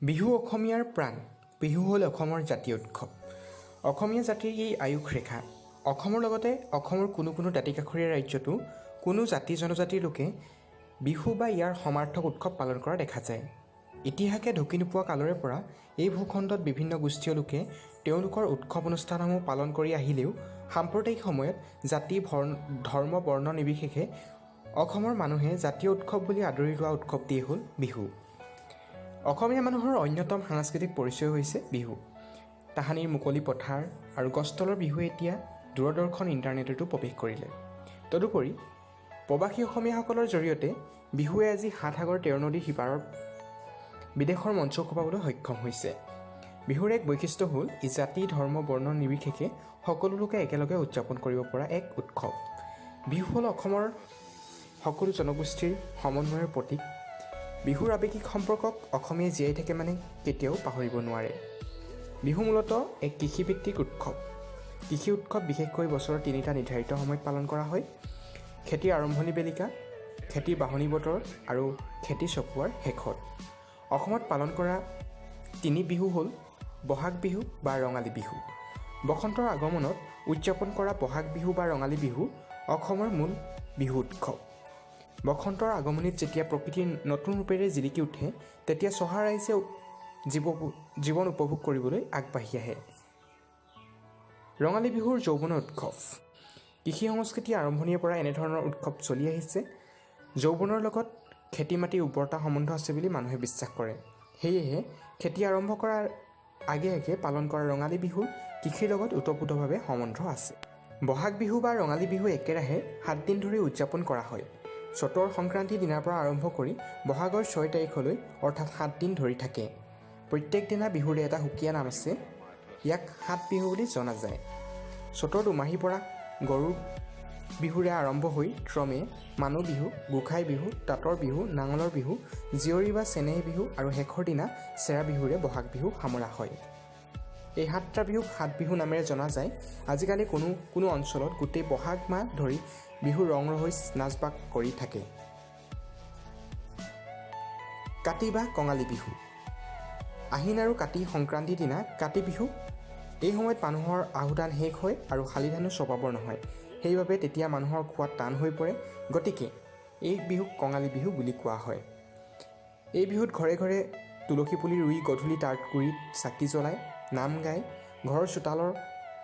বিহু অসমীয়াৰ প্ৰাণ। বিহু হ'ল অসমৰ জাতীয় উৎসৱ। অসমীয়া জাতিৰ এই আয়ুস ৰেখা। অসমৰ লগতে অসমৰ কোনো দাঁতিকাষৰীয়া ৰাজ্যতো কোনো জাতি জনজাতিৰ লোকে বিহু বা ইয়াৰ সমাৰ্থক উৎসৱ পালন কৰা দেখা যায়। ইতিহাসে ঢুকি নোপোৱা কালৰে পৰা এই ভূখণ্ডত বিভিন্ন গোষ্ঠীয় লোকে তেওঁলোকৰ উৎসৱ অনুষ্ঠানসমূহ পালন কৰি আহিলেও সাম্প্ৰতিক সময়ত জাতি ধৰ্ম বৰ্ণ নিৰ্বিশেষে অসমৰ মানুহে জাতীয় উৎসৱ বুলি আদৰি লোৱা উৎসৱটিয়ে হ'ল বিহু। অসমীয়া মানুহৰ অন্যতম সাংস্কৃতিক পৰিচয় হৈছে বিহু। তাহানিৰ মুকলি পথাৰ আৰু গছতলৰ বিহুৱে এতিয়া দূৰদৰ্শন ইণ্টাৰনেটতো প্ৰৱেশ কৰিলে। তদুপৰি প্ৰৱাসী অসমীয়াসকলৰ জৰিয়তে বিহুৱে আজি ৭ সাগৰ ১৩ নদীৰ সিপাৰৰ বিদেশৰ মঞ্চ খপাবলৈ সক্ষম হৈছে। বিহুৰ এক বৈশিষ্ট্য হ'ল ই জাতি ধৰ্ম বৰ্ণ নিৰ্বিশেষে সকলো লোকে একেলগে উদযাপন কৰিব পৰা এক উৎসৱ। বিহু হ'ল অসমৰ সকলো জনগোষ্ঠীৰ সমন্বয়ৰ প্ৰতীক। বিহুৰ আৱেগিক সম্পৰ্কক অসমীয়াই জীয়াই থাকে মানে কেতিয়াও পাহৰিব নোৱাৰে। বিহু মূলতঃ এক কৃষিভিত্তিক উৎসৱ। কৃষি উৎসৱ বিশেষকৈ বছৰৰ ৩টা নিৰ্ধাৰিত সময়ত পালন কৰা হয়: খেতিৰ আৰম্ভণি বেলিকা, খেতিৰ বাহনি বতৰত আৰু খেতি চপোৱাৰ শেষত। অসমত পালন কৰা ৩ বিহু হ'ল বহাগ বিহু বা ৰঙালী বিহু। বসন্তৰ আগমনত উদযাপন কৰা বহাগ বিহু বা ৰঙালী বিহু অসমৰ মূল বিহু উৎসৱ। বসন্তৰ আগমনিত যেতিয়া প্ৰকৃতিৰ নতুন ৰূপেৰে জিলিকি উঠে তেতিয়া চহা ৰাইজে জীৱন উপভোগ কৰিবলৈ আগবাঢ়ি আহে। ৰঙালী বিহুৰ যৌৱনৰ উৎসৱ। কৃষি সংস্কৃতিৰ আৰম্ভণিৰে পৰা এনেধৰণৰ উৎসৱ চলি আহিছে। যৌৱনৰ লগত খেতি মাটিৰ উৰ্বৰতা সম্বন্ধ আছে বুলি মানুহে বিশ্বাস কৰে। সেয়েহে খেতি আৰম্ভ কৰাৰ আগে পালন কৰা ৰঙালী বিহুৰ কৃষিৰ লগত ওতঃপ্ৰোতভাৱে সম্বন্ধ আছে। বহাগ বিহু বা ৰঙালী বিহু একেৰাহে 7 দিন ধৰি উদযাপন কৰা হয়। চতৰ সংক্ৰান্তিৰ দিনাৰ পৰা আৰম্ভ কৰি বহাগৰ 6 তাৰিখলৈ অৰ্থাৎ 7 দিন ধৰি থাকে। প্ৰত্যেক দিনা বিহুৰে এটা সুকীয়া নাম আছে। ইয়াক 7 বিহু বুলি জনা যায়। চতৰ দুমাহীৰ পৰা গৰু বিহুৰে আৰম্ভ হৈ ক্ৰমে মানুহ বিহু, গোসাই বিহু, তাঁতৰ বিহু, নাঙলৰ বিহু, জীয়ৰী বা চেনেহী বিহু আৰু শেষৰ দিনা চেৰা বিহুৰে বহাগ বিহু সামৰা হয়। এই 7টা বিহুক 7 বিহু নামেৰে জনা যায়। আজিকালি কোনো অঞ্চলত গোটেই বহাগ মাহ ধৰি বিহুৰ ৰং ৰহইচ নাচ বাগ কৰি থাকে। কাতি বা কঙালী বিহু। আহিন আৰু কাতি সংক্ৰান্তিৰ দিনা কাতি বিহু। এই সময়ত মানুহৰ আহুধান শেষ হয় আৰু শালি ধানো চপাবৰ নহয়। সেইবাবে তেতিয়া মানুহৰ খোৱাত টান হৈ পৰে। গতিকে এই বিহুক কঙালী বিহু বুলি কোৱা হয়। এই বিহুত ঘৰে ঘৰে তুলসী পুলি ৰুই গধূলি তাৰ গুৰিত চাকি জ্বলায়, নাম গায়, ঘৰৰ চোতালৰ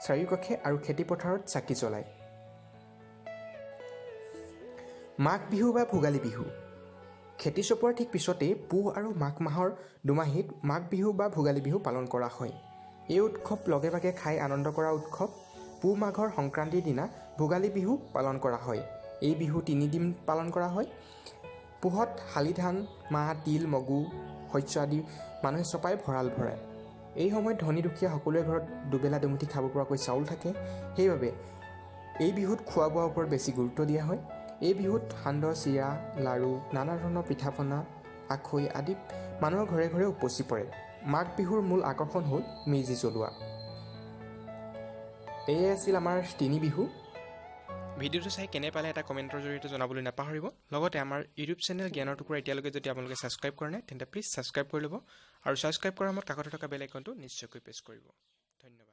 চাৰিওকাষে আৰু খেতিপথাৰত চাকি জ্বলায়। মাঘ বিহু বা ভোগালী বিহু। খেতি চপোৱাৰ ঠিক পিছতেই পুহ আৰু মাঘ মাহৰ দুমাহীত মাঘ বিহু বা ভোগালী বিহু পালন কৰা হয়। এই উৎসৱ লগে ভাগে খাই আনন্দ কৰা উৎসৱ। পুহ মাঘৰ সংক্ৰান্তিৰ দিনা ভোগালী বিহু পালন কৰা হয়। এই বিহু 3 দিন পালন কৰা হয়। পুহত শালি ধান, মাহ, তিল, মগু, শস্য আদি মানুহে চপাই ভঁৰাল ভৰায়। এই সময়ত ধনী দুখীয়া সকলোৰে ঘৰত দুবেলা দুমুঠি খাব পৰাকৈ চাউল থাকে। সেইবাবে এই বিহুত খোৱা বোৱাৰ ওপৰত বেছি গুৰুত্ব দিয়া হয়। এই বিহুত সান্দহ, চিৰা, লাড়ু, নানা ধৰণৰ পিঠা পনা, আখৈ আদি মানুহৰ ঘৰে ঘৰে উপচি পৰে। মাঘ বিহুৰ মূল আকৰ্ষণ হ'ল মেজি জ্বলোৱা। এয়াই আছিল আমাৰ 3 বিহু। ভিডিঅ'টো চাই কেনে পালে এটা কমেণ্টৰ জৰিয়তে জনাবলৈ নাপাহৰিব। লগতে আমাৰ ইউটিউব চেনেল জ্ঞানৰ টুকুৰা এতিয়ালৈকে যদি আপোনালোকে ছাবস্ক্ৰাইব কৰা নাই তেন্তে প্লিজ ছাবস্ক্ৰাইব কৰি ল'ব আৰু ছাবস্ক্ৰাইব কৰাৰ সময়ত কাষতে থকা বেল আইকনটো নিশ্চয়কৈ প্ৰেছ কৰিব। ধন্যবাদ।